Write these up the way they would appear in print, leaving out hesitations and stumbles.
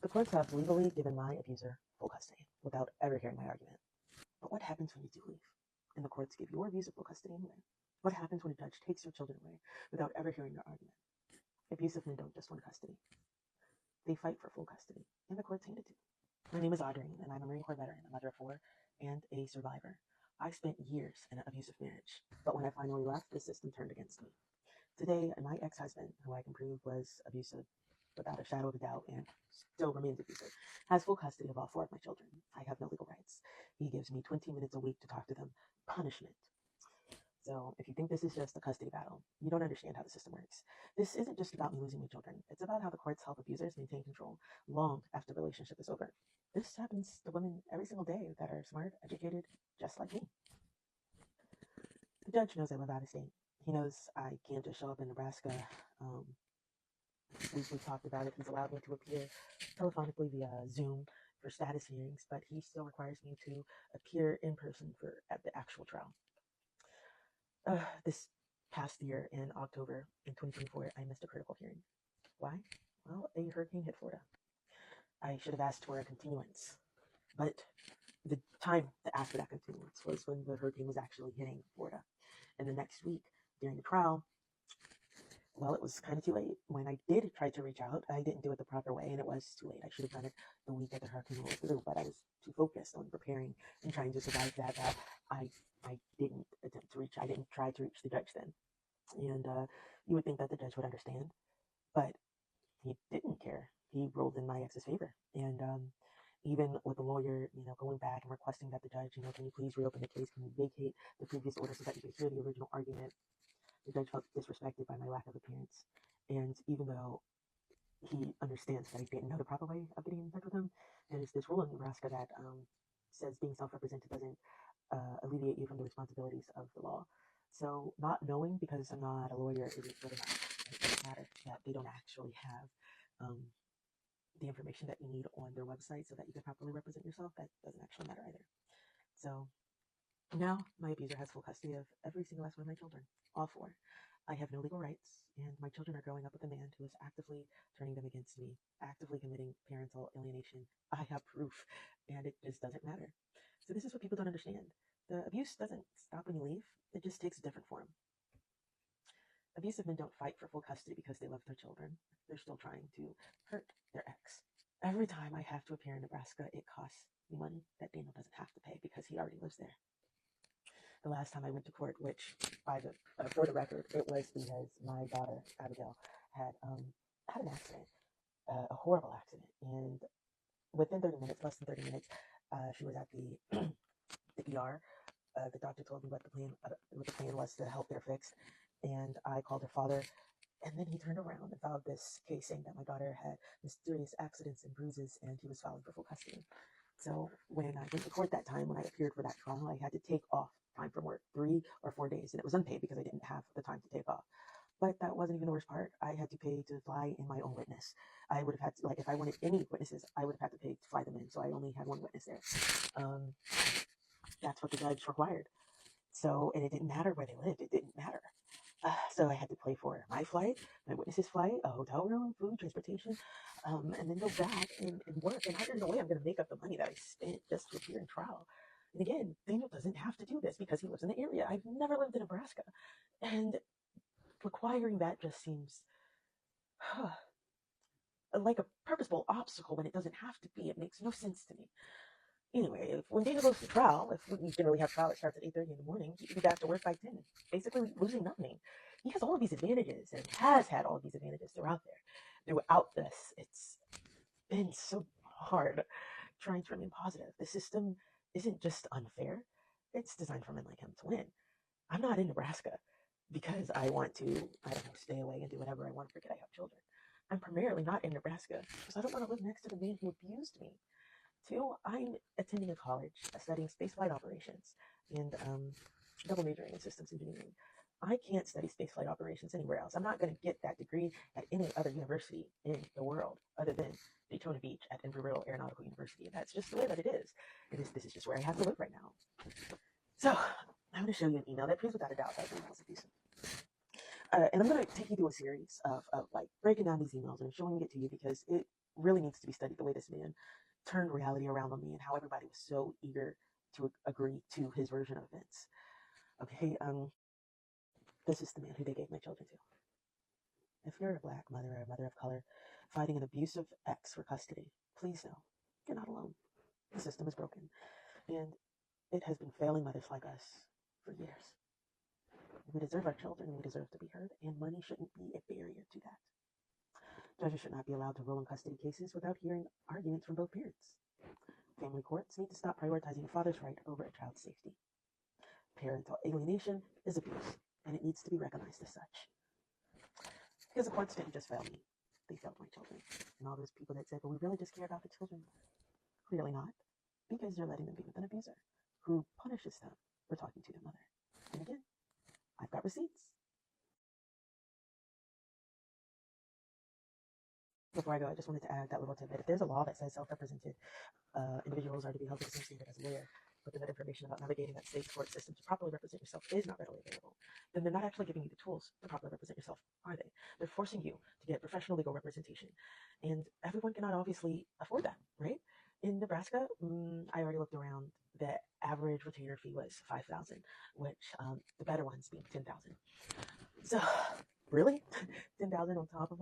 The courts have legally given my abuser full custody without ever hearing my argument. But what happens when you do leave and the courts give your abuser full custody anyway? What happens when a judge takes your children away without ever hearing your argument? Abusive men don't just want custody. They fight for full custody, and the courts hand it to them. My name is Audrey, and I'm a Marine Corps veteran, a mother of four, and a survivor. I spent years in an abusive marriage, but when I finally left, the system turned against me. Today, my ex-husband, who I can prove was abusive without a shadow of a doubt and still remains abusive, has full custody of all four of my children. I have no legal rights. He gives me 20 minutes a week to talk to them. Punishment. So if you think this is just a custody battle, you don't understand how the system works. This isn't just about me losing my children. It's about how the courts help abusers maintain control long after the relationship is over. This happens to women every single day that are smart, educated, just like me. The judge knows I live out of state. He knows I can't just show up in Nebraska. We've talked about it. He's allowed me to appear telephonically via Zoom for status hearings, but he still requires me to appear in person at the actual trial. This past year in October in 2024, I missed a critical hearing. Why? Well, a hurricane hit Florida. I should have asked for a continuance, but the time to ask for that continuance was when the hurricane was actually hitting Florida. And the next week during the trial, well, it was kind of too late. When I did try to reach out, I didn't do it the proper way, and it was too late. I should have done it the week that the hurricane rolled through, but I was too focused on preparing and trying to survive that I didn't attempt to reach. I didn't try to reach the judge then, and you would think that the judge would understand, but he didn't care. He ruled in my ex's favor, and even with the lawyer, going back and requesting that the judge, can you please reopen the case? Can you vacate the previous order so that you can hear the original argument? The judge felt disrespected by my lack of appearance, and even though he understands that I didn't know the proper way of getting in touch with him, there's this rule in Nebraska that says being self-represented doesn't alleviate you from the responsibilities of the law. So not knowing because I'm not a lawyer isn't good enough. It doesn't matter that they don't actually have the information that you need on their website so that you can properly represent yourself. That doesn't actually matter either. So now my abuser has full custody of every single last one of my children, all four. I have no legal rights, and my children are growing up with a man who is actively turning them against me, actively committing parental alienation. I have proof, and it just doesn't matter. So this is what people don't understand. The abuse doesn't stop when you leave. It just takes a different form. Abusive men don't fight for full custody because they love their children. They're still trying to hurt their ex. Every time I have to appear in Nebraska, it costs me money that Daniel doesn't have to pay because he already lives there. The last time I went to court, which for the record, it was because my daughter Abigail had an accident, a horrible accident, and within 30 minutes, less than 30 minutes, she was at the ER. The doctor told me what the plan was to help her fix, and I called her father, and then he turned around and filed this case saying that my daughter had mysterious accidents and bruises, and he was filing for full custody. So when I went to court that time, when I appeared for that trial, I had to take off time from work 3 or 4 days, and it was unpaid because I didn't have the time to take off. But that wasn't even the worst part. I had to pay to fly in my own witness. I would have had to, if I wanted any witnesses, I would have had to pay to fly them in. So I only had one witness there. That's what the judge required. So, and it didn't matter where they lived. It didn't matter. So I had to pay for my flight, my witness's flight, a hotel room, food, transportation, and then go back and work. And there's no way I'm going to make up the money that I spent just to appear in trial. And again, Daniel doesn't have to do this because he lives in the area. I've never lived in Nebraska. And requiring that just seems like a purposeful obstacle when it doesn't have to be. It makes no sense to me. Anyway, when Daniel goes to trial, if we generally have trial that starts at 8:30 in the morning, he can be back to work by 10, basically losing nothing. He has all of these advantages and has had all of these advantages throughout this. It's been so hard trying to remain positive. The system isn't just unfair. It's designed for men like him to win. I'm not in Nebraska because I want to, stay away and do whatever I want to forget I have children. I'm primarily not in Nebraska because I don't want to live next to the man who abused me. 2, I'm attending a college studying spaceflight operations and double majoring in systems engineering. I can't study spaceflight operations anywhere else. I'm not going to get that degree at any other university in the world other than Daytona Beach at Embry-Riddle Aeronautical University. And that's just the way that it is. This is just where I have to live right now. So I'm going to show you an email that proves without a doubt that Daniel was abusive. And I'm going to take you through a series of breaking down these emails and showing it to you because it really needs to be studied, the way this man turned reality around on me and how everybody was so eager to agree to his version of events. Okay, this is the man who they gave my children to. If you're a black mother or a mother of color fighting an abusive ex for custody, please know you're not alone. The system is broken, and it has been failing mothers like us for years. We deserve our children, and we deserve to be heard, and money shouldn't be a barrier to that. Judges should not be allowed to rule in custody cases without hearing arguments from both parents. Family courts need to stop prioritizing a father's right over a child's safety. Parental alienation is abuse, and it needs to be recognized as such. Because the courts didn't just fail me, they failed my children. And all those people that said, but we really just care about the children. Clearly not, because you're letting them be with an abuser who punishes them for talking to their mother. And again, I've got receipts. Before I go, I just wanted to add that little tidbit. If there's a law that says self-represented individuals are to be held to the same standard as a lawyer, but then that information about navigating that state's court system to properly represent yourself is not readily available, then they're not actually giving you the tools to properly represent yourself, are they? They're forcing you to get professional legal representation. And everyone cannot obviously afford that, right? In Nebraska, I already looked around, the average retainer fee was $5,000, which the better ones being $10,000. So, really? $10,000 on top of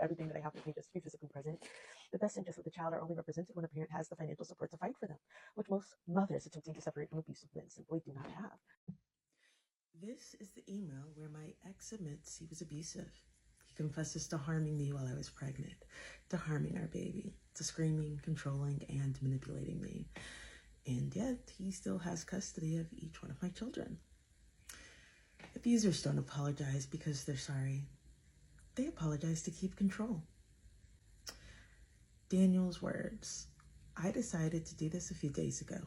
everything that I have to pay just to be physically present. The best interests of the child are only represented when a parent has the financial support to fight for them, which most mothers attempting to separate from abusive men simply do not have. This is the email where my ex admits he was abusive. He confesses to harming me while I was pregnant, to harming our baby, to screaming, controlling, and manipulating me. And yet, he still has custody of each one of my children. Abusers don't apologize because they're sorry. They apologize to keep control. Daniel's words. I decided to do this a few days ago.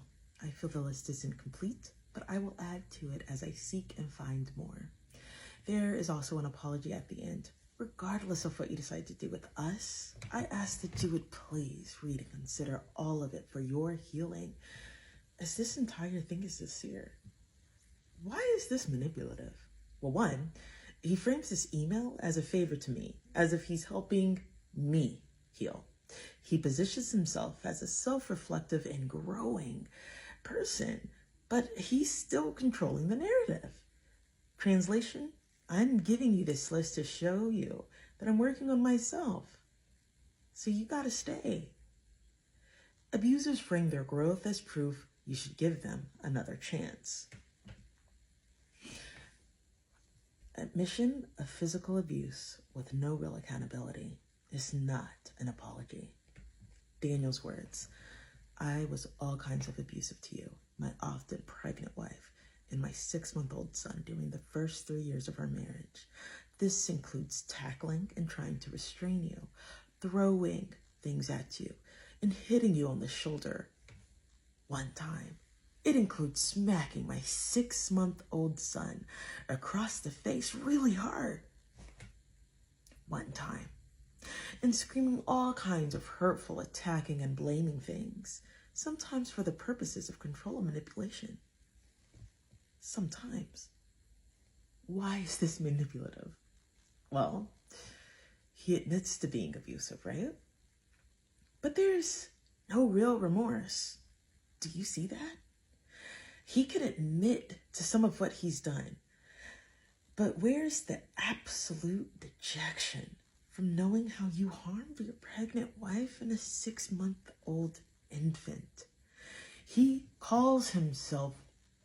I feel the list isn't complete, but I will add to it as I seek and find more. There is also an apology at the end. Regardless of what you decide to do with us, I ask that you would please read and consider all of it for your healing, as this entire thing is sincere. Why is this manipulative? Well, one, he frames this email as a favor to me, as if he's helping me heal. He positions himself as a self-reflective and growing person, but he's still controlling the narrative. Translation, I'm giving you this list to show you that I'm working on myself. So you gotta stay. Abusers frame their growth as proof you should give them another chance. Admission of physical abuse with no real accountability is not an apology. Daniel's words. I was all kinds of abusive to you, my often pregnant wife, and my 6-month-old son during the first 3 years of our marriage. This includes tackling and trying to restrain you, throwing things at you, and hitting you on the shoulder one time. It includes smacking my 6-month-old son across the face really hard one time, and screaming all kinds of hurtful, attacking, and blaming things, sometimes for the purposes of control and manipulation. Sometimes. Why is this manipulative? Well, he admits to being abusive, right? But there's no real remorse. Do you see that? He can admit to some of what he's done, but where's the absolute dejection from knowing how you harmed your pregnant wife and a 6-month-old infant? He calls himself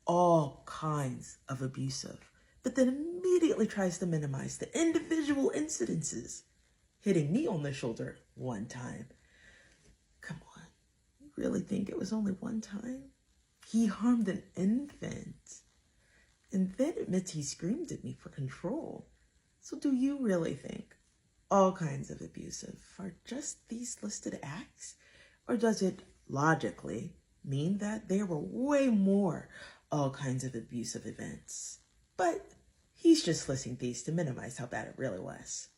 all kinds of abusive, but then immediately tries to minimize the individual incidences, hitting me on the shoulder one time. Come on, you really think it was only one time? He harmed an infant and then admits he screamed at me for control. So do you really think all kinds of abusive are just these listed acts? Or does it logically mean that there were way more all kinds of abusive events? But he's just listing these to minimize how bad it really was.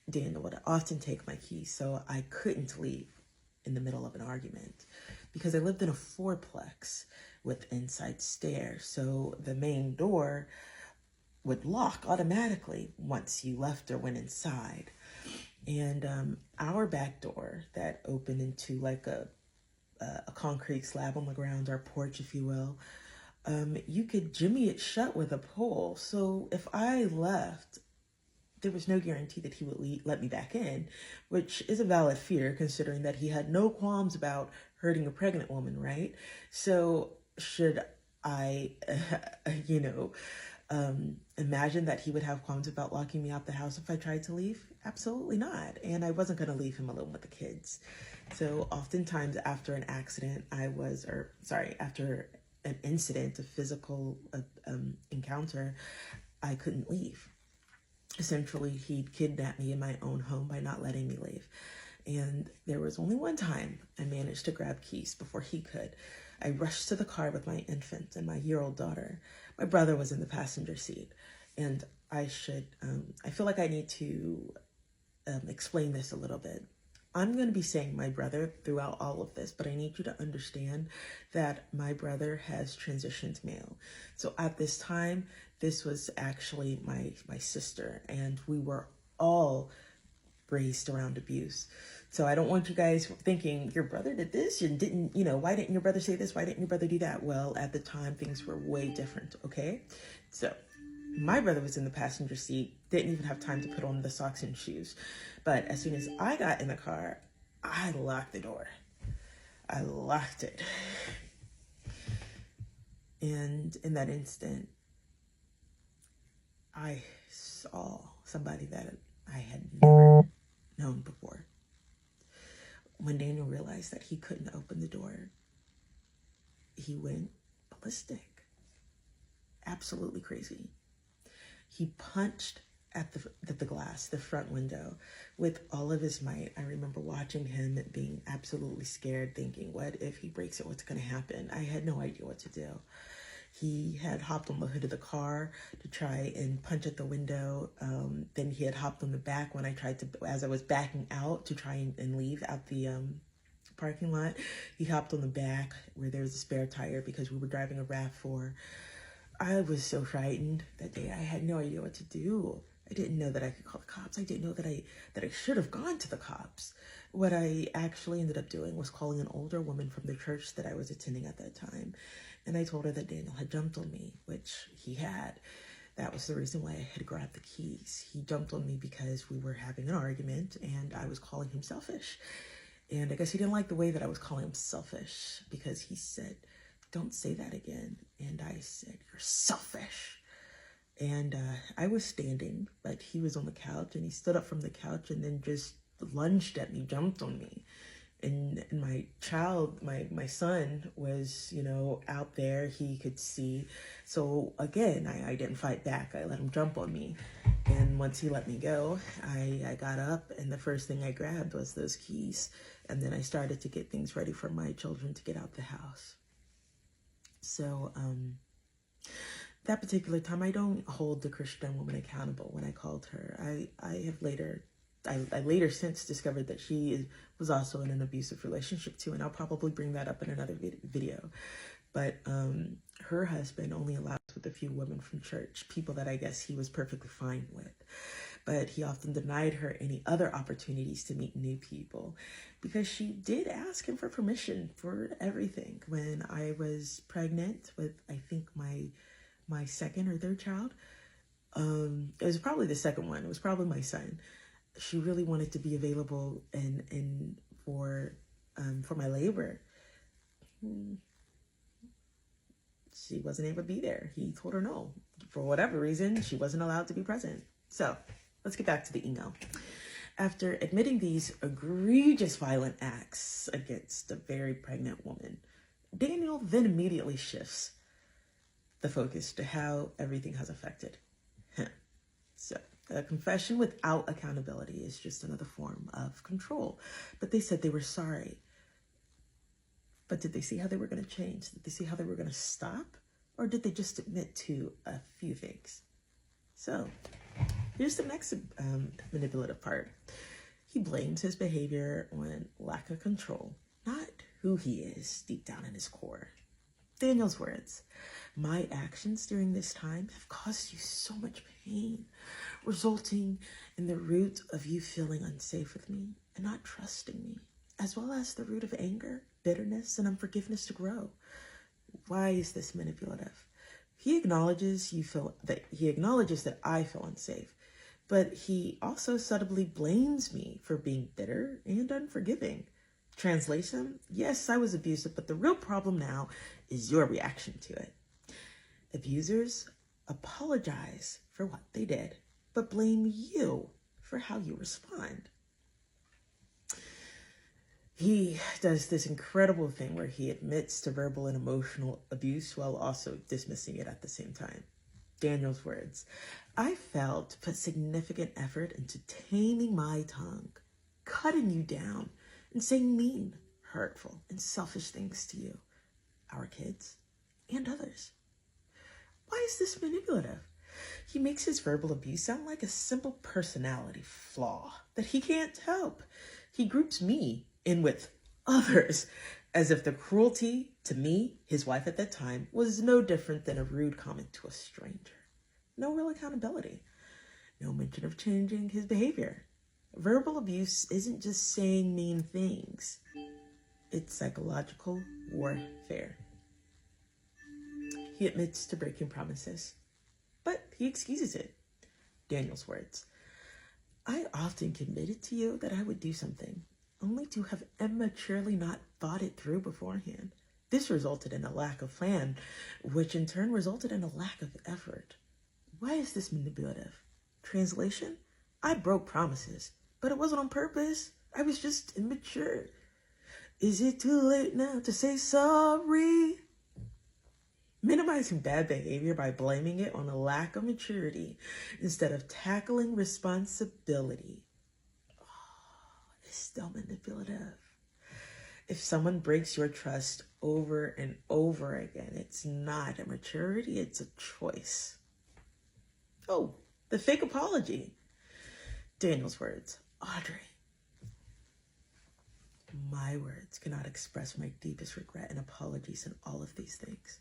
Daniel would often take my keys, so I couldn't leave in the middle of an argument because I lived in a 4-plex with inside stairs, so the main door would lock automatically once you left or went inside. And our back door that opened into like a concrete slab on the ground, our porch, if you will, you could jimmy it shut with a pole. So if I left, there was no guarantee that he would let me back in, which is a valid fear considering that he had no qualms about hurting a pregnant woman, right? So should I, imagine that he would have qualms about locking me out the house if I tried to leave? Absolutely not. And I wasn't going to leave him alone with the kids. So oftentimes after an accident, after an incident, a physical encounter, I couldn't leave. Essentially, he'd kidnapped me in my own home by not letting me leave. And there was only one time I managed to grab keys before he could. I rushed to the car with my infant and my year-old daughter. My brother was in the passenger seat. And I feel like I need to explain this a little bit. I'm going to be saying my brother throughout all of this, but I need you to understand that my brother has transitioned male. So at this time, this was actually my sister, and we were all raised around abuse. So I don't want you guys thinking your brother did this and didn't, why didn't your brother say this? Why didn't your brother do that? Well, at the time, things were way different, okay? So my brother was in the passenger seat, didn't even have time to put on the socks and shoes. But as soon as I got in the car, I locked the door. I locked it. And in that instant, I saw somebody that I had never known before. When Daniel realized that he couldn't open the door, he went ballistic. Absolutely crazy. He punched at the glass, the front window, with all of his might. I remember watching him being absolutely scared, thinking, what if he breaks it? What's going to happen? I had no idea what to do. He had hopped on the hood of the car to try and punch at the window. Then he had hopped on the back when as I was backing out to try and leave out the parking lot. He hopped on the back where there was a spare tire because we were driving a RAV4. I was so frightened that day. I had no idea what to do. I didn't know that I could call the cops. I didn't know that I should have gone to the cops. What I actually ended up doing was calling an older woman from the church that I was attending at that time. And I told her that Daniel had jumped on me, which he had. That was the reason why I had grabbed the keys. He jumped on me because we were having an argument and I was calling him selfish. And I guess he didn't like the way that I was calling him selfish because he said, don't say that again. And I said, you're selfish. And I was standing, but he was on the couch, and he stood up from the couch and then just lunged at me, jumped on me. And my son was, out there, he could see. So again, I didn't fight back. I let him jump on me. And once he let me go, I got up, and the first thing I grabbed was those keys. And then I started to get things ready for my children to get out the house. So, that particular time, I don't hold the Christian woman accountable when I called her. I later since discovered that she was also in an abusive relationship too, and I'll probably bring that up in another video. But her husband only allows with a few women from church, people that I guess he was perfectly fine with. But he often denied her any other opportunities to meet new people because she did ask him for permission for everything. When I was pregnant with, I think, my second or third child, it was probably the second one. It was probably my son. She really wanted to be available and for my labor. She wasn't able to be there. He told her no. For whatever reason, she wasn't allowed to be present. So let's get back to the email. After admitting these egregious violent acts against a very pregnant woman, Daniel then immediately shifts the focus to how everything has affected him. So a confession without accountability is just another form of control. But they said they were sorry. But did they see how they were going to change? Did they see how they were going to stop? Or did they just admit to a few things? So here's the next manipulative part. He blames his behavior on lack of control, not who he is deep down in his core. Daniel's words, my actions during this time have caused you so much pain, resulting in the root of you feeling unsafe with me and not trusting me, as well as the root of anger, bitterness, and unforgiveness to grow. Why is this manipulative? He acknowledges that I feel unsafe, but he also subtly blames me for being bitter and unforgiving. Translation, yes, I was abusive, but the real problem now is your reaction to it. Abusers apologize for what they did, but blame you for how you respond. He does this incredible thing where he admits to verbal and emotional abuse while also dismissing it at the same time. Daniel's words, I failed to put significant effort into taming my tongue, cutting you down, and saying mean, hurtful, and selfish things to you, our kids, and others. Why is this manipulative? He makes his verbal abuse sound like a simple personality flaw that he can't help. He groups me in with others as if the cruelty to me, his wife at that time, was no different than a rude comment to a stranger. No real accountability. No mention of changing his behavior. Verbal abuse isn't just saying mean things. It's psychological warfare. He admits to breaking promises, but he excuses it. Daniel's words, I often committed to you that I would do something, only to have immaturely not thought it through beforehand. This resulted in a lack of plan, which in turn resulted in a lack of effort. Why is this manipulative? Translation, I broke promises, but it wasn't on purpose. I was just immature. Is it too late now to say sorry? Minimizing bad behavior by blaming it on a lack of maturity instead of tackling responsibility. It's still manipulative. If someone breaks your trust over and over again, it's not a maturity, it's a choice. Oh, the fake apology. Daniel's words, Audrey. My words cannot express my deepest regret and apologies in all of these things.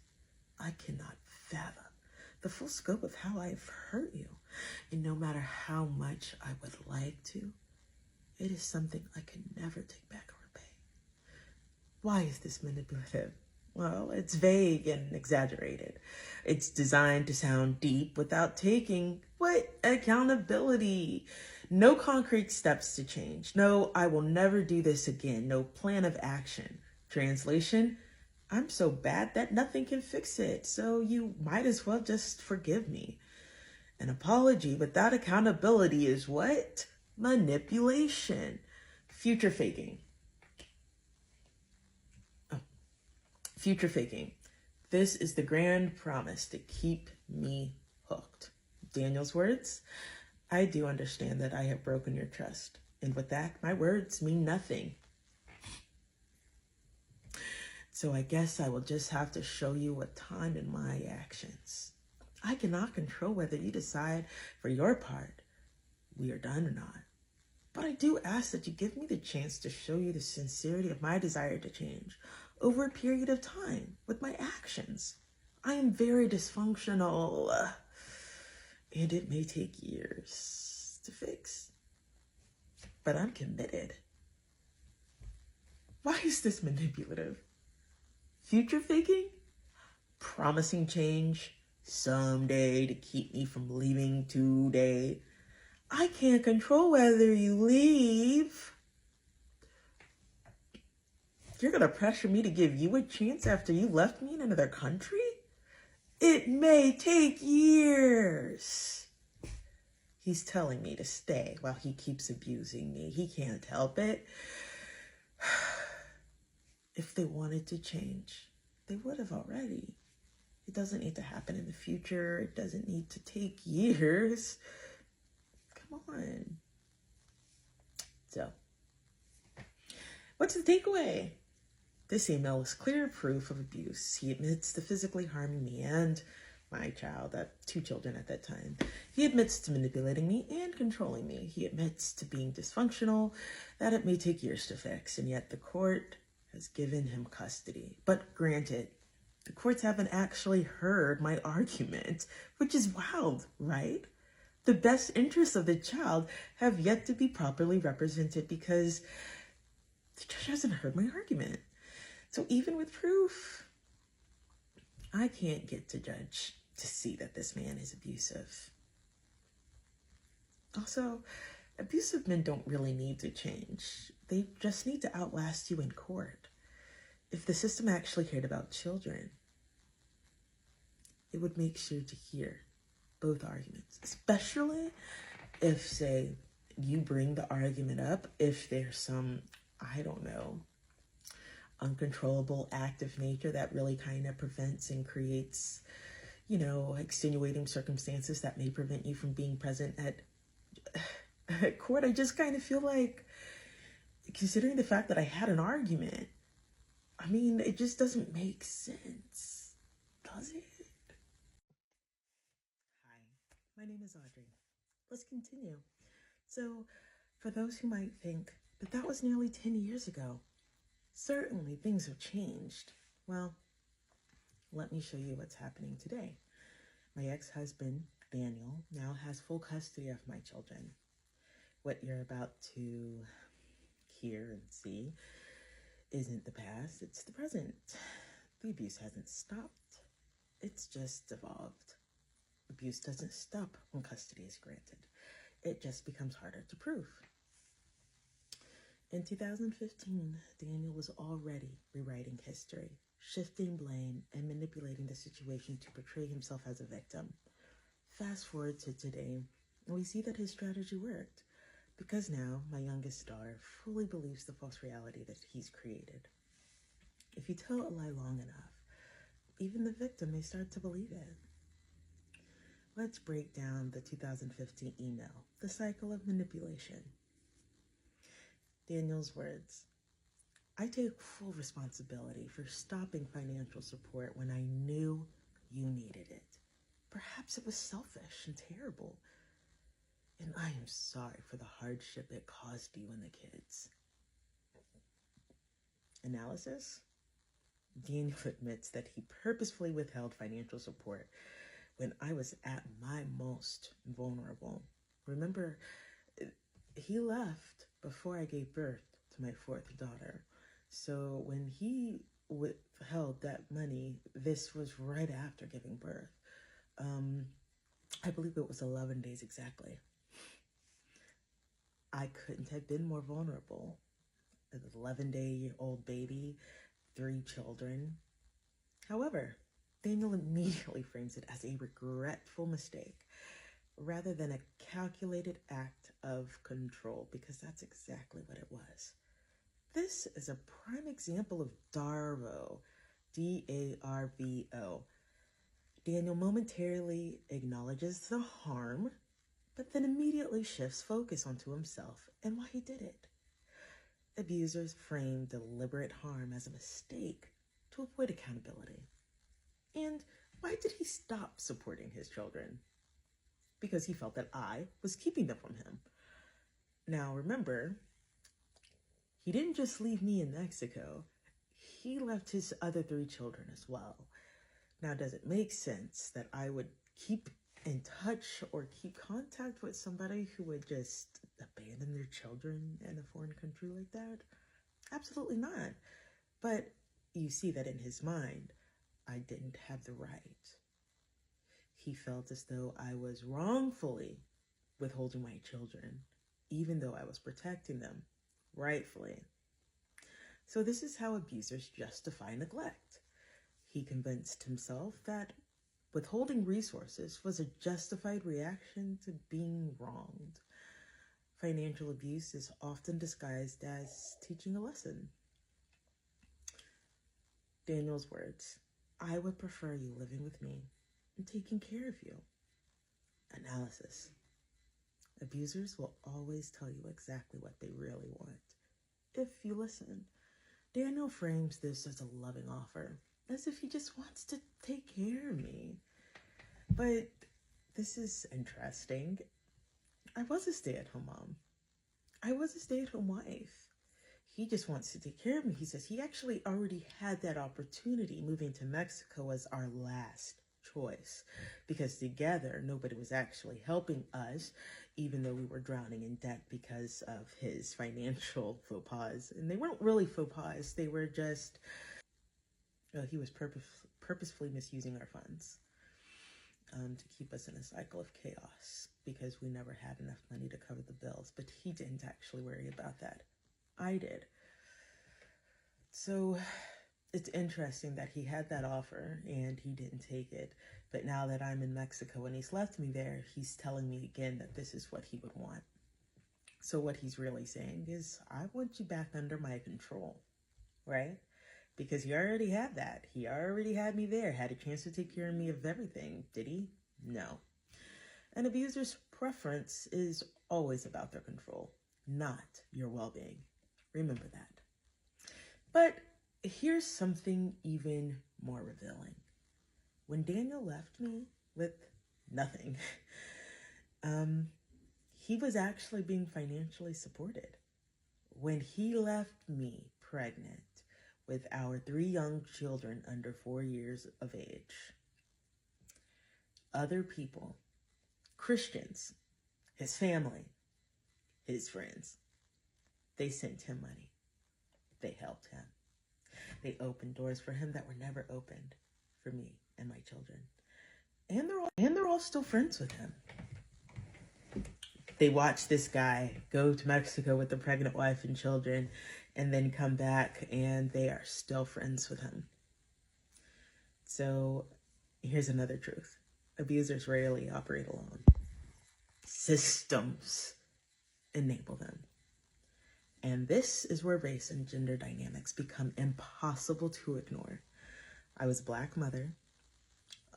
I cannot fathom the full scope of how I have hurt you. And no matter how much I would like to, it is something I can never take back or repay. Why is this manipulative? Well, it's vague and exaggerated. It's designed to sound deep without taking accountability. No concrete steps to change. No, I will never do this again. No plan of action. Translation, I'm so bad that nothing can fix it, so you might as well just forgive me. An apology without accountability is what? Manipulation. Future faking. Future faking. This is the grand promise to keep me hooked. Daniel's words, I do understand that I have broken your trust, and with that, my words mean nothing. So I guess I will just have to show you a ton in my actions. I cannot control whether you decide for your part we are done or not. But I do ask that you give me the chance to show you the sincerity of my desire to change over a period of time with my actions. I am very dysfunctional, and it may take years to fix. But I'm committed. Why is this manipulative? Future faking? Promising change someday to keep me from leaving today. I can't control whether you leave. You're going to pressure me to give you a chance after you left me in another country? It may take years. He's telling me to stay while he keeps abusing me. He can't help it. If they wanted to change, they would have already. It doesn't need to happen in the future. It doesn't need to take years. Come on. So, what's the takeaway? This email is clear proof of abuse. He admits to physically harming me and my child, 2 children at that time. He admits to manipulating me and controlling me. He admits to being dysfunctional, that it may take years to fix, and yet the court has given him custody. But granted, The courts haven't actually heard my argument, which is wild, right? The best interests of the child have yet to be properly represented because the judge hasn't heard my argument. So even with proof, I can't get the judge to see that this man is abusive. Also, abusive men don't really need to change. They just need to outlast you in court. If the system actually cared about children, it would make sure to hear both arguments, especially if, say, you bring the argument up, if there's some, I don't know, uncontrollable act of nature that really kind of prevents and creates, extenuating circumstances that may prevent you from being present at court. I just kind of feel like, considering the fact that I had an argument, it just doesn't make sense, does it? Hi, my name is Audrey. Let's continue. So, for those who might think that was nearly 10 years ago, certainly things have changed. Well, let me show you what's happening today. My ex-husband, Daniel, now has full custody of my children. What you're about to hear and see isn't the past, it's the present. The abuse hasn't stopped, it's just evolved. Abuse doesn't stop when custody is granted. It just becomes harder to prove. In 2015, Daniel was already rewriting history, shifting blame and manipulating the situation to portray himself as a victim. Fast forward to today, and we see that his strategy worked, because now my youngest daughter fully believes the false reality that he's created. If you tell a lie long enough, even the victim may start to believe it. Let's break down the 2015 email, the cycle of manipulation. Daniel's words: I take full responsibility for stopping financial support when I knew you needed it. Perhaps it was selfish and terrible. And I am sorry for the hardship it caused you and the kids. Analysis? Daniel admits that he purposefully withheld financial support when I was at my most vulnerable. Remember, he left before I gave birth to my fourth daughter. So when he withheld that money, this was right after giving birth. I believe it was 11 days exactly. I couldn't have been more vulnerable. An 11-day-old baby, 3 children. However, Daniel immediately frames it as a regretful mistake rather than a calculated act of control, because that's exactly what it was. This is a prime example of DARVO, D-A-R-V-O. Daniel momentarily acknowledges the harm, but then immediately shifts focus onto himself and why he did it. Abusers frame deliberate harm as a mistake to avoid accountability. And why did he stop supporting his children? Because he felt that I was keeping them from him. Now remember, he didn't just leave me in Mexico, he left his other 3 children as well. Now, does it make sense that I would keep in touch or keep contact with somebody who would just abandon their children in a foreign country like that? Absolutely not. But you see that in his mind, I didn't have the right. He felt as though I was wrongfully withholding my children, even though I was protecting them rightfully. So this is how abusers justify neglect. He convinced himself that withholding resources was a justified reaction to being wronged. Financial abuse is often disguised as teaching a lesson. Daniel's words: I would prefer you living with me and taking care of you. Analysis: abusers will always tell you exactly what they really want, if you listen. Daniel frames this as a loving offer, as if he just wants to take care of me. But this is interesting. I was a stay-at-home mom. I was a stay-at-home wife. he just wants to take care of me. He says he actually already had that opportunity. Moving to Mexico was our last choice because together nobody was actually helping us, even though we were drowning in debt because of his financial faux pas. And they weren't really faux pas. They were just, he was purposefully misusing our funds to keep us in a cycle of chaos because we never had enough money to cover the bills. But he didn't actually worry about that. I did. So it's interesting that he had that offer and he didn't take it. But now that I'm in Mexico and he's left me there, he's telling me again that this is what he would want. So what he's really saying is, I want you back under my control, right? Because he already had that. He already had me there, had a chance to take care of me of everything. Did he? No. An abuser's preference is always about their control, not your well-being. Remember that. But here's something even more revealing. When Daniel left me with nothing, he was actually being financially supported. When he left me pregnant with our 3 young children under 4 years of age, other people, Christians, his family, his friends, they sent him money. They helped him. They opened doors for him that were never opened for me and my children. And they're all still friends with him. They watched this guy go to Mexico with the pregnant wife and children and then come back, and they are still friends with him. So here's another truth. Abusers rarely operate alone. Systems enable them. And this is where race and gender dynamics become impossible to ignore. I was a Black mother,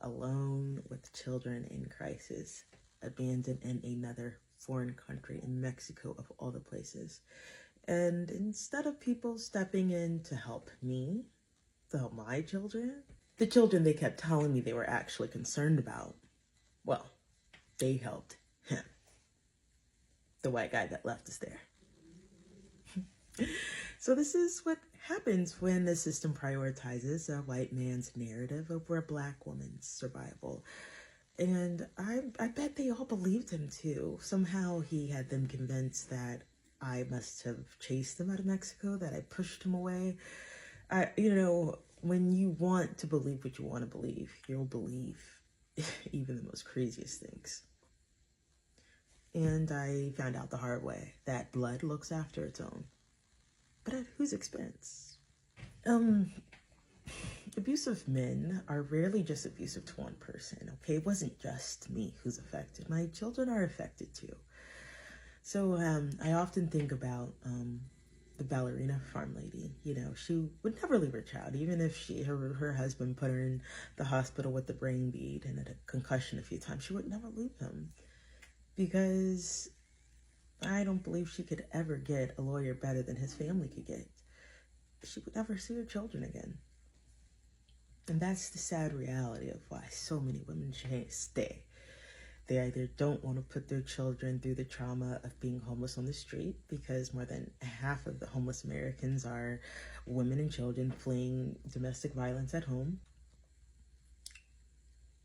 alone with children in crisis, abandoned in another foreign country, in Mexico of all the places. And instead of people stepping in to help me, to help my children, the children they kept telling me they were actually concerned about, well, they helped him, the white guy that left us there. So this is what happens when the system prioritizes a white man's narrative over a Black woman's survival. And I bet they all believed him too. Somehow he had them convinced that I must have chased them out of Mexico, that I pushed him away. When you want to believe what you want to believe, you'll believe even the most craziest things. And I found out the hard way that blood looks after its own. But at whose expense? Abusive men are rarely just abusive to one person, okay? It wasn't just me who's affected. My children are affected too. So I often think about the ballerina farm lady. She would never leave her child, even if her husband put her in the hospital with the brain bleed and a concussion a few times. She would never leave him because I don't believe she could ever get a lawyer better than his family could get. She would never see her children again. And that's the sad reality of why so many women stay. They either don't want to put their children through the trauma of being homeless on the street, because more than half of the homeless Americans are women and children fleeing domestic violence at home.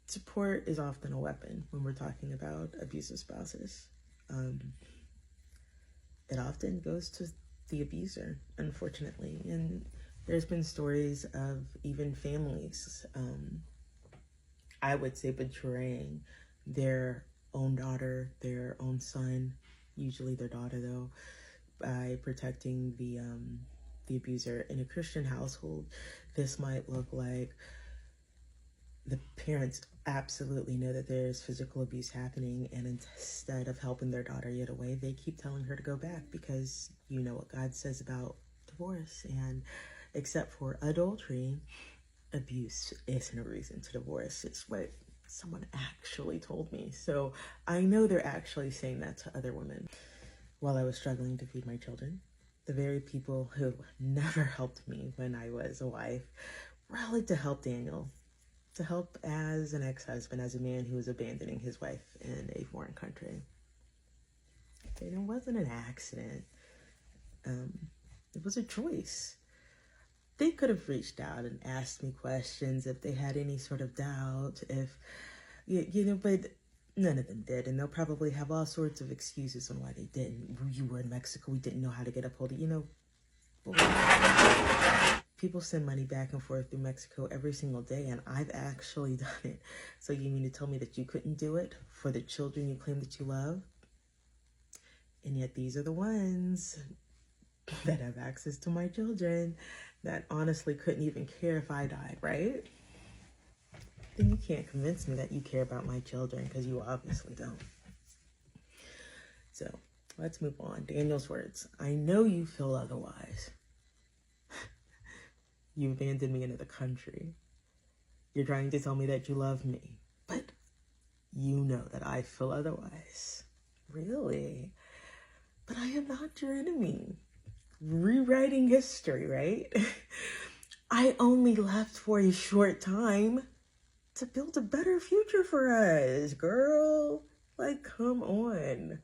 Support is often a weapon when we're talking about abusive spouses. It often goes to the abuser, unfortunately. And there's been stories of even families, I would say, betraying their own daughter, their own son, usually their daughter though, by protecting the abuser. In a Christian household, this might look like the parents absolutely know that there's physical abuse happening, and instead of helping their daughter get away, they keep telling her to go back because you know what God says about divorce. And except for adultery, abuse isn't a reason to divorce. It's what someone actually told me. So I know they're actually saying that to other women. While I was struggling to feed my children, the very people who never helped me when I was a wife rallied to help Daniel, to help as an ex-husband, as a man who was abandoning his wife in a foreign country. And it wasn't an accident. It It was a choice. They could have reached out and asked me questions if they had any sort of doubt, but none of them did. And they'll probably have all sorts of excuses on why they didn't. You were in Mexico, we didn't know how to get a hold of you. People send money back and forth through Mexico every single day, and I've actually done it. So you mean to tell me that you couldn't do it for the children you claim that you love? And yet these are the ones that have access to my children that honestly couldn't even care if I died, right? Then you can't convince me that you care about my children, because you obviously don't. So let's move on. Daniel's words. I know you feel otherwise. You abandoned me in another country. You're trying to tell me that you love me, but you know that I feel otherwise. Really? But I am not your enemy. Rewriting history, right? I only left for a short time to build a better future for us, girl. Like, come on.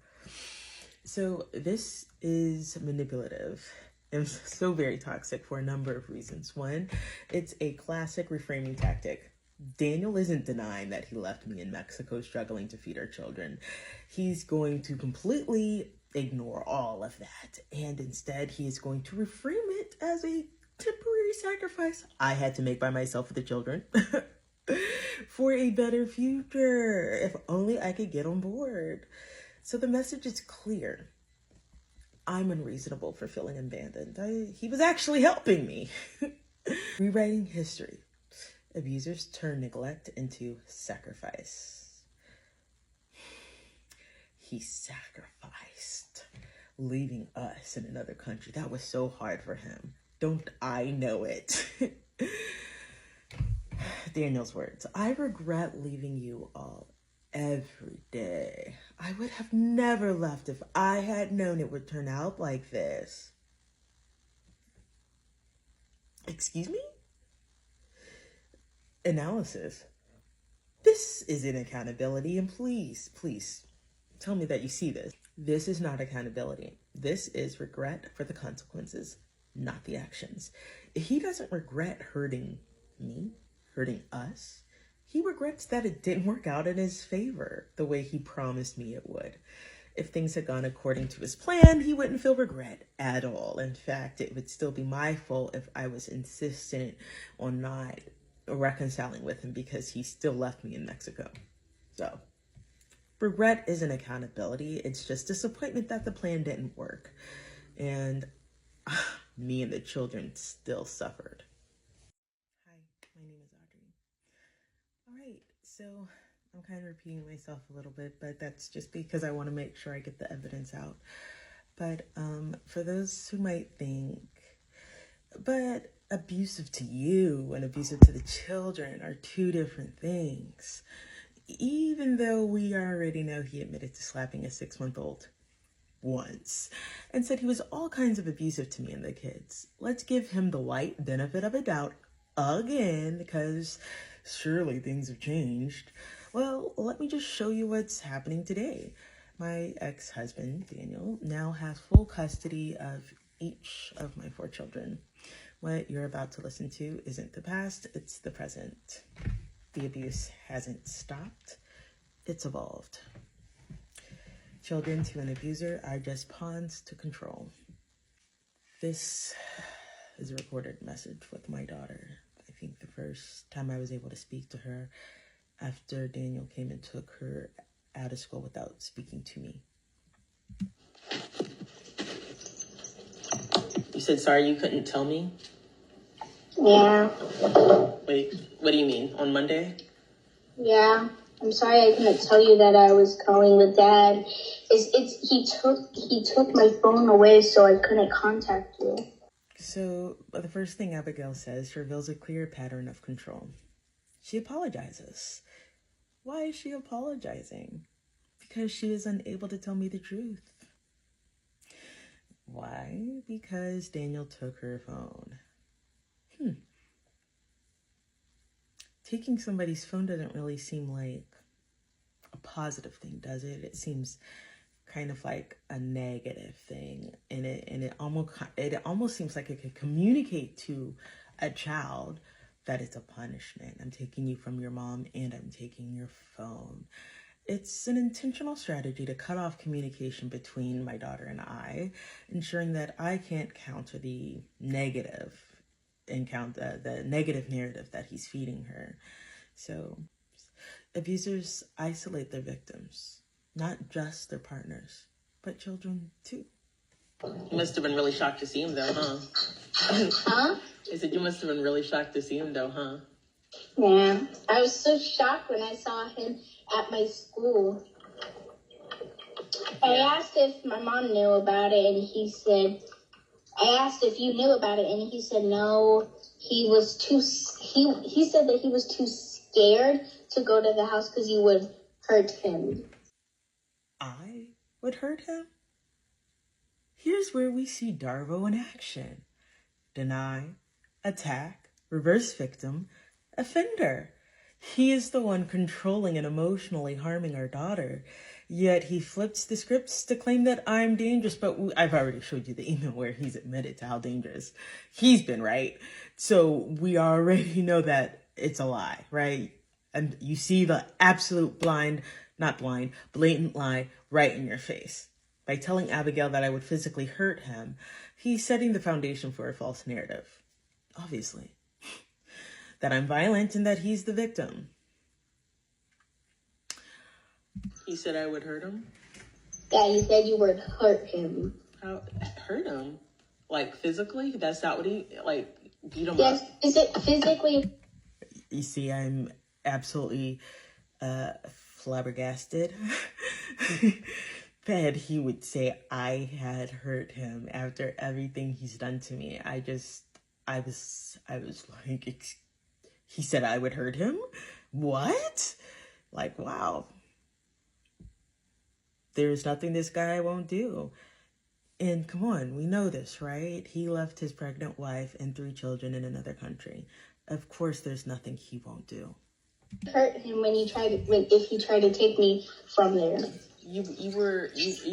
So this is manipulative and so very toxic for a number of reasons. One, it's a classic reframing tactic. Daniel isn't denying that he left me in Mexico struggling to feed our children. He's going to completely ignore all of that, and instead he is going to reframe it as a temporary sacrifice I had to make by myself for the children for a better future. If only I could get on board. So the message is clear. I'm unreasonable for feeling abandoned. He was actually helping me. Rewriting history. Abusers turn neglect into sacrifice. He sacrificed leaving us in another country. That was so hard for him. Don't I know it? Daniel's words. I regret leaving you all every day. I would have never left if I had known it would turn out like this. Excuse me? Analysis. This isn't accountability, and please tell me that you see this. This is not accountability. This is regret for the consequences, not the actions. He doesn't regret hurting me, hurting us. He regrets that it didn't work out in his favor the way he promised me it would. If things had gone according to his plan, he wouldn't feel regret at all. In fact, it would still be my fault if I was insistent on not reconciling with him because he still left me in Mexico. So, regret isn't accountability. It's just disappointment that the plan didn't work. And me and the children still suffered. Hi, my name is Audrey. All right, so I'm kind of repeating myself a little bit, but that's just because I want to make sure I get the evidence out. But for those who might think, but abusive to you and abusive to the children are two different things. Even though we already know he admitted to slapping a 6-month-old once and said he was all kinds of abusive to me and the kids. Let's give him the light benefit of a doubt again, because surely things have changed. Well, let me just show you what's happening today. My ex-husband, Daniel, now has full custody of each of my 4 children. What you're about to listen to isn't the past, it's the present. The abuse hasn't stopped, it's evolved. Children to an abuser are just pawns to control. This is a recorded message with my daughter. I think the first time I was able to speak to her after Daniel came and took her out of school without speaking to me. You said sorry you couldn't tell me? Yeah. Wait, what do you mean? On Monday? Yeah. I'm sorry I couldn't tell you that I was calling with Dad. He took my phone away so I couldn't contact you. So the first thing Abigail says reveals a clear pattern of control. She apologizes. Why is she apologizing? Because she is unable to tell me the truth. Why? Because Daniel took her phone. Taking somebody's phone doesn't really seem like a positive thing, does it? It seems kind of like a negative thing, and it almost seems like it could communicate to a child that it's a punishment. I'm taking you from your mom and I'm taking your phone. It's an intentional strategy to cut off communication between my daughter and I, ensuring that I can't counter the negative the negative narrative that he's feeding her. So abusers isolate their victims, not just their partners, but children too. You must have been really shocked to see him though, huh? Huh? I said you must have been really shocked to see him though, huh? Yeah. I was so shocked when I saw him at my school. I asked if my mom knew about it, and I asked if you knew about it, and he said no. He said that he was too scared to go to the house because you would hurt him. I would hurt him? Here's where we see Darvo in action. Deny, attack, reverse victim, offender. He is the one controlling and emotionally harming our daughter. Yet he flips the scripts to claim that I'm dangerous, but I've already showed you the email where he's admitted to how dangerous he's been, right? So we already know that it's a lie, right? And you see the absolute blatant lie right in your face. By telling Abigail that I would physically hurt him, he's setting the foundation for a false narrative. Obviously. That I'm violent and that he's the victim. He said I would hurt him? Yeah, he said you would hurt him. How? Hurt him? Like physically? That's not what he, like, beat him up? Yes, is it physically? You see, I'm absolutely flabbergasted that he would say I had hurt him after everything he's done to me. I was like, he said I would hurt him? What? Like, wow. There's nothing this guy won't do. And come on, we know this, right? He left his pregnant wife and 3 children in another country. Of course, there's nothing he won't do. Hurt him if he tried to take me from there. You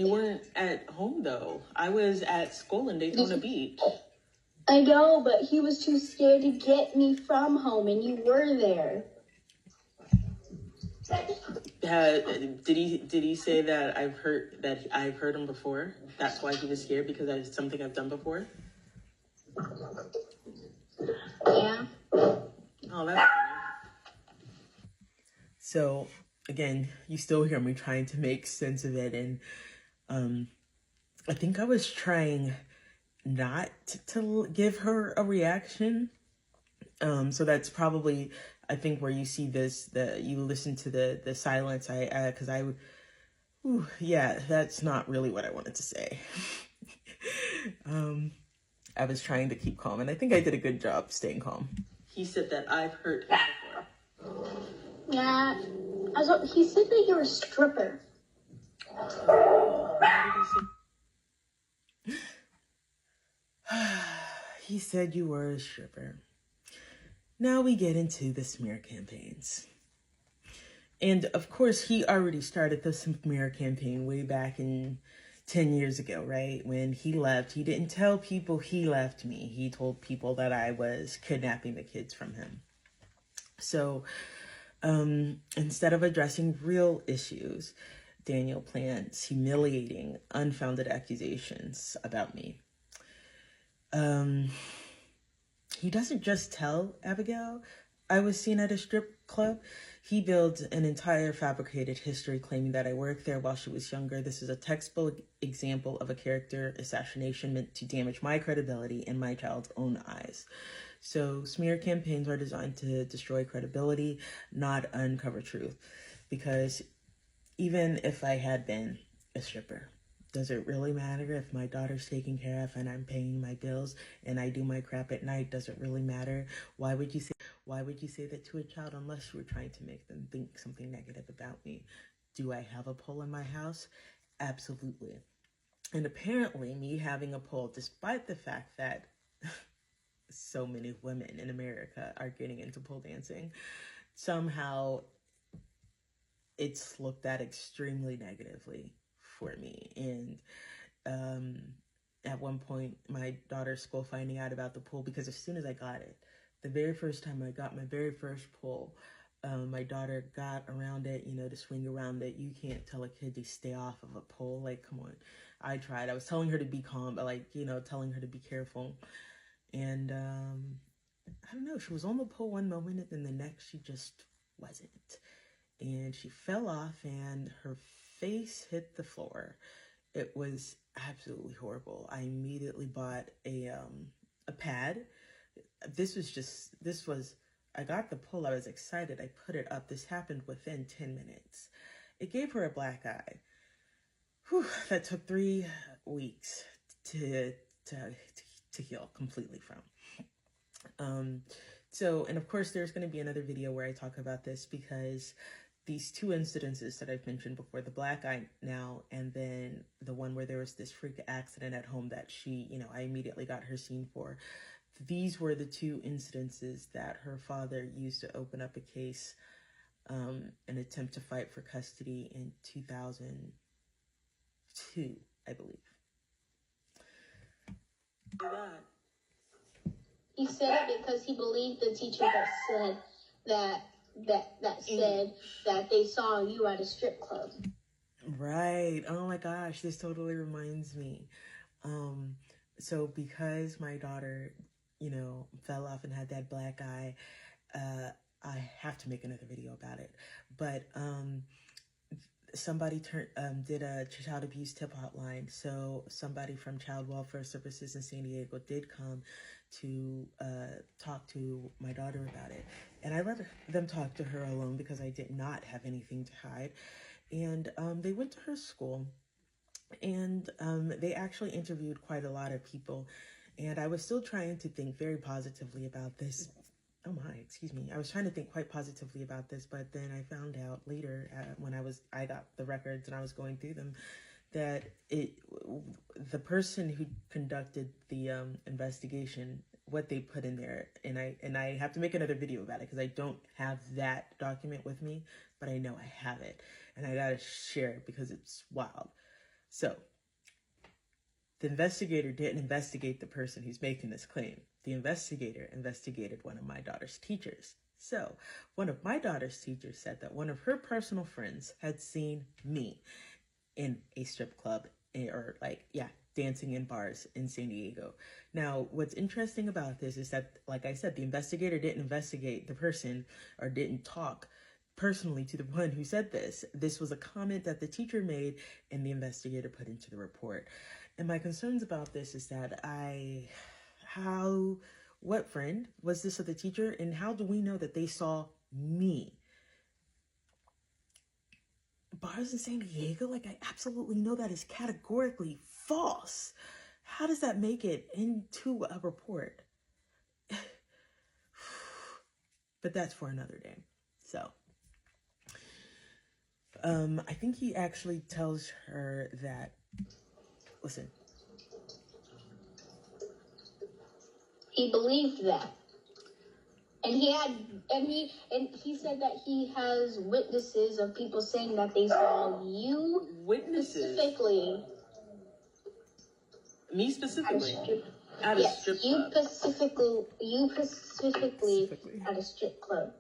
weren't at home though. I was at school in Daytona Beach. I know, but he was too scared to get me from home, and you were there. Did he say that I've hurt him before? That's why he was scared, because that's something I've done before? Yeah. Oh, that's funny. So again, you still hear me trying to make sense of it, and I think I was trying not to give her a reaction. So that's probably, I think, where you see you listen to the silence. That's not really what I wanted to say. I was trying to keep calm, and I think I did a good job staying calm. He said that I've hurt him before. Yeah. He said that you're a stripper. He said you were a stripper. Now we get into the smear campaigns. And of course, he already started the smear campaign way back in 10 years ago, right? When he left, he didn't tell people he left me. He told people that I was kidnapping the kids from him. So instead of addressing real issues, Daniel plants humiliating, unfounded accusations about me. He doesn't just tell Abigail I was seen at a strip club. He builds an entire fabricated history claiming that I worked there while she was younger. This is a textbook example of a character assassination meant to damage my credibility in my child's own eyes. So smear campaigns are designed to destroy credibility, not uncover truth. Because even if I had been a stripper, does it really matter if my daughter's taken care of and I'm paying my bills and I do my crap at night? Does it really matter? Why would you say that to a child unless you were trying to make them think something negative about me? Do I have a pole in my house? Absolutely. And apparently me having a pole, despite the fact that so many women in America are getting into pole dancing, somehow it's looked at extremely negatively for me. And at one point, my daughter's school finding out about the pull, because as soon as I got it, the very first time I got my very first pull, my daughter got around it, to swing around it. You can't tell a kid to stay off of a pole. Like, come on. I tried. I was telling her to be calm, but telling her to be careful. And I don't know, she was on the pole one moment, and then the next she just wasn't. And she fell off and her face hit the floor. It was absolutely horrible. I immediately bought a pad. I got the pull. I was excited. I put it up. This happened within 10 minutes. It gave her a black eye. Whew, that took 3 weeks to heal completely from. So, and of course, there's going to be another video where I talk about this, because these 2 incidences that I've mentioned before, the black eye now, and then the one where there was this freak accident at home that she, I immediately got her seen for. These were the 2 incidences that her father used to open up a case, an attempt to fight for custody in 2002, I believe. He said it because he believed the teacher that said that they saw you at a strip club. Right. Oh my gosh, this totally reminds me. So because my daughter, fell off and had that black eye, I have to make another video about it. But somebody did a child abuse tip hotline. So somebody from Child Welfare Services in San Diego did come to talk to my daughter about it. And I let them talk to her alone because I did not have anything to hide. And they went to her school, and they actually interviewed quite a lot of people. And I was still trying to think very positively about this. Oh my, excuse me. I was trying to think quite positively about this, but then I found out later when I got the records and I was going through them, that the person who conducted the investigation, what they put in there, and I have to make another video about it because I don't have that document with me, but I know I have it, and I gotta share it because it's wild. So, the investigator didn't investigate the person who's making this claim. The investigator investigated one of my daughter's teachers. So, one of my daughter's teachers said that one of her personal friends had seen me in a strip club, or dancing in bars in San Diego. Now, what's interesting about this is that, like I said, the investigator didn't investigate the person or didn't talk personally to the one who said this. This was a comment that the teacher made and the investigator put into the report. And my concerns about this is that what friend was this of the teacher, and how do we know that they saw me? Bars in San Diego? I absolutely know that is categorically false. How does that make it into a report? But that's for another day. So, I think he actually tells her that, listen. He believed that. And he said that he has witnesses of people saying that they saw you specifically. Me specifically? At a strip club. You specifically at a strip club.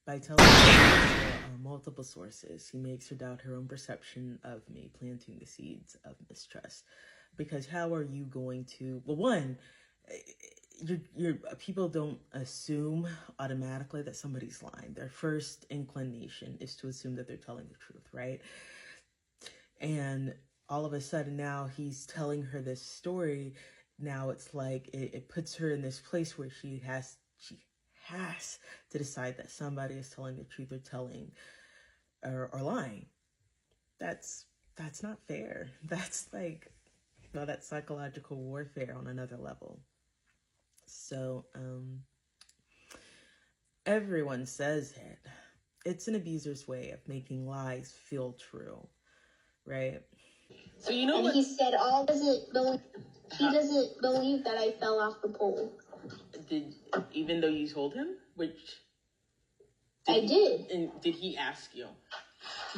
By telling her multiple sources, he makes her doubt her own perception of me, planting the seeds of mistrust. Because how are you going to, well, one, people don't assume automatically that somebody's lying. Their first inclination is to assume that they're telling the truth, right? And all of a sudden now he's telling her this story. Now it's like it puts her in this place where she has to decide that somebody is telling the truth or telling or lying. That's not fair. That's that's psychological warfare on another level. So everyone says it. It's an abuser's way of making lies feel true, right? So you know what? He said, he doesn't believe that I fell off the pole. Even though you told him? Which? I did. And did he ask you?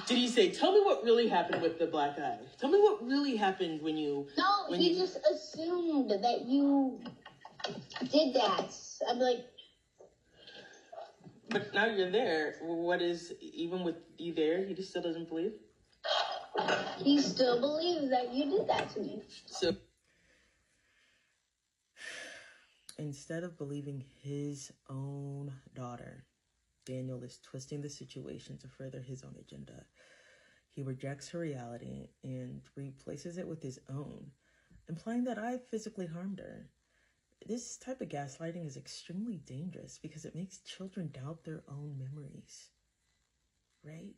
Did he say, tell me what really happened with the black eye? Tell me what really happened when you... No, he just assumed that you did that. I'm like... But now you're there. What is, even with you there, he just still doesn't believe? He still believes that you did that to me. So... Instead of believing his own daughter, Daniel is twisting the situation to further his own agenda. He rejects her reality and replaces it with his own, implying that I physically harmed her. This type of gaslighting is extremely dangerous because it makes children doubt their own memories. Right?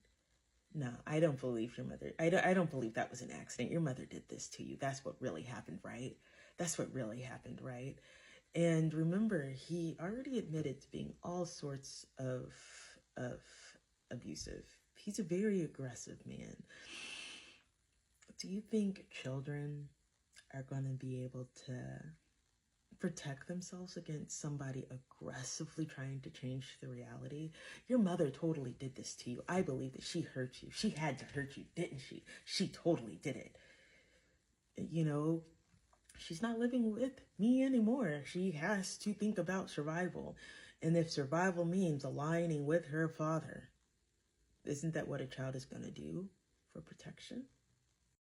No, I don't believe your mother. I don't believe that was an accident. Your mother did this to you. That's what really happened, right? That's what really happened, right? And remember, he already admitted to being all sorts of abusive. He's a very aggressive man. Do you think children are going to be able to protect themselves against somebody aggressively trying to change the reality? Your mother totally did this to you. I believe that she hurt you. She had to hurt you, didn't she? She totally did it. You know, she's not living with me anymore. She has to think about survival. And if survival means aligning with her father, isn't that what a child is going to do for protection?